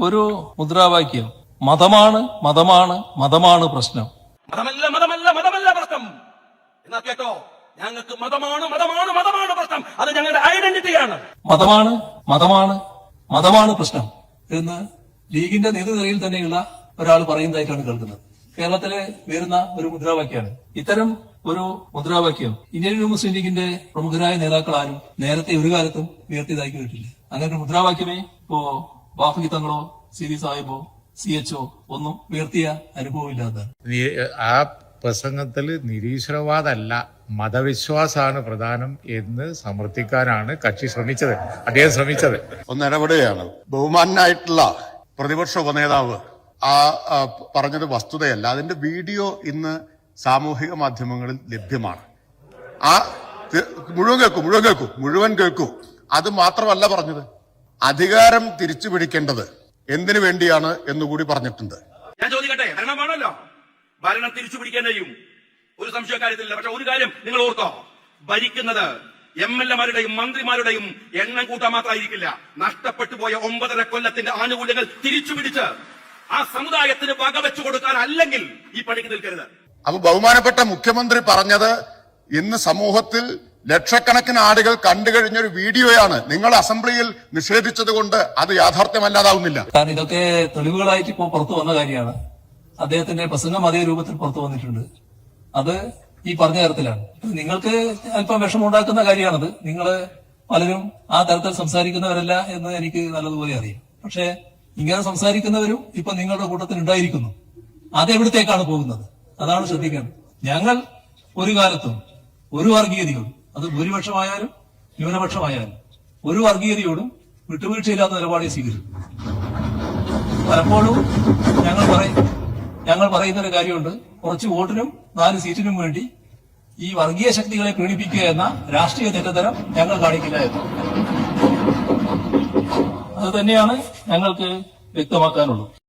ഒരു മുദ്രാവാക്യം, മതമാണ് മതമാണ് മതമാണ് പ്രശ്നം. മതമല്ല മതമല്ല മതമല്ല പ്രശ്നം എന്നാ കേട്ടോ, ഞങ്ങൾക്ക് മതമാണ് മതമാണ് മതമാണ് പ്രശ്നം. അത് ഞങ്ങളുടെ ഐഡന്റിറ്റിയാണ്. മതമാണ് മതമാണ് മതമാണ് പ്രശ്നം എന്ന് ലീഗിന്റെ നേതൃനിരയിൽ തന്നെയുള്ള ഒരാൾ പറയുന്നതായിട്ടാണ് കേൾക്കുന്നത്. കേരളത്തിലെ വരുന്ന ഒരു മുദ്രാവാക്യമാണ്. ഇത്തരം ഒരു മുദ്രാവാക്യം ഇന്ത്യൻ മുസ്ലിം ലീഗിന്റെ പ്രമുഖരായ നേതാക്കൾ ആരും നേരത്തെ ഒരു കാലത്തും ഉയർത്തിയതായി കേട്ടില്ല. അങ്ങനെ ഒരു മുദ്രാവാക്യമേ ഇപ്പോ ബാഫി തങ്ങളോ സിരി സാഹിബോ CHO ഒന്നും ഉയർത്തിയ അനുഭവമില്ലാത്തതാണ്. ആ പ്രസംഗത്തിൽ നിരീശ്വരവാദമല്ല മതവിശ്വാസമാണ് പ്രധാനം എന്ന് സമർത്ഥിക്കാനാണ് കക്ഷി ശ്രമിച്ചത്, അദ്ദേഹം ശ്രമിച്ചത്. ഒന്ന് ഇടപെടുകയാണ്. ബഹുമാനായിട്ടുള്ള പ്രതിപക്ഷ ഉപനേതാവ് പറഞ്ഞത് വസ്തുതയല്ല. അതിന്റെ വീഡിയോ ഇന്ന് സാമൂഹിക മാധ്യമങ്ങളിൽ ലഭ്യമാണ്. മുഴുവൻ കേൾക്കൂ. അത് മാത്രമല്ല പറഞ്ഞത്, അധികാരം തിരിച്ചു പിടിക്കേണ്ടത് എന്തിനു വേണ്ടിയാണ് എന്നുകൂടി പറഞ്ഞിട്ടുണ്ട്. ഞാൻ ചോദിക്കട്ടെ, ഭരണമാണല്ലോ, ഭരണം തിരിച്ചു പിടിക്കാൻ കഴിയും, ഒരു സംശയക്കാര്യത്തിലില്ല. പക്ഷെ ഒരു കാര്യം നിങ്ങൾ ഓർത്തോ, ഭരിക്കുന്നത് MLA-മാരുടെയും മന്ത്രിമാരുടെയും എണ്ണം കൂട്ടാൻ മാത്രമായിരിക്കില്ല. നഷ്ടപ്പെട്ടു പോയ 9.5 കൊല്ലത്തിന്റെ ആനുകൂല്യങ്ങൾ തിരിച്ചു പിടിച്ച് ആ സമുദായത്തിന് വകവെച്ചു കൊടുക്കാൻ അല്ലെങ്കിൽ ഈ പണിക്ക് നിൽക്കരുത്. അപ്പൊ ബഹുമാനപ്പെട്ട മുഖ്യമന്ത്രി പറഞ്ഞത് ഇന്ന് സമൂഹത്തിൽ ലക്ഷക്കണക്കിന് ആളുകൾ കണ്ടു കഴിഞ്ഞൊരു വീഡിയോയാണ്. നിങ്ങൾ അസംബ്ലിയിൽ നിഷേധിച്ചത് കൊണ്ട് അത് യാഥാർത്ഥ്യമല്ലാതാവുന്നില്ല. കാരണം ഇതൊക്കെ തെളിവുകളായിട്ട് ഇപ്പോൾ പുറത്തു വന്ന കാര്യമാണ്. അദ്ദേഹത്തിന്റെ പ്രസംഗം അതേ രൂപത്തിൽ പുറത്തു വന്നിട്ടുണ്ട്. അത് ഈ പറഞ്ഞ തരത്തിലാണ്. നിങ്ങൾക്ക് അല്പം വിഷമമുണ്ടാക്കുന്ന കാര്യമാണത്. നിങ്ങൾ പലരും ആ തരത്തിൽ സംസാരിക്കുന്നവരല്ല എന്ന് എനിക്ക് നല്ലതുപോലെ അറിയാം. പക്ഷെ ഇങ്ങനെ സംസാരിക്കുന്നവരും ഇപ്പൊ നിങ്ങളുടെ കൂട്ടത്തിൽ ഉണ്ടായിരിക്കുന്നു. അതെവിടത്തേക്കാണ് പോകുന്നത്? അതാണ് ശ്രദ്ധിക്കേണ്ടത്. ഞങ്ങൾ ഒരു കാലത്തും ഒരു വർഗീയതയോടും, അത് ഭൂരിപക്ഷമായാലും ന്യൂനപക്ഷമായാലും, ഒരു വർഗീയതയോടും വിട്ടുവീഴ്ചയില്ലാത്ത നിലപാടെ സ്വീകരിക്കും. പലപ്പോഴും ഞങ്ങൾ പറയുന്ന ഒരു കാര്യമുണ്ട്, കുറച്ച് വോട്ടിനും 4 സീറ്റിനും വേണ്ടി ഈ വർഗീയ ശക്തികളെ പ്രീണിപ്പിക്കുക എന്ന രാഷ്ട്രീയ തെറ്റത്തരം ഞങ്ങൾ കാണിക്കില്ല എന്ന്. അത് തന്നെയാണ് ഞങ്ങൾക്ക് വ്യക്തമാക്കാനുള്ളത്.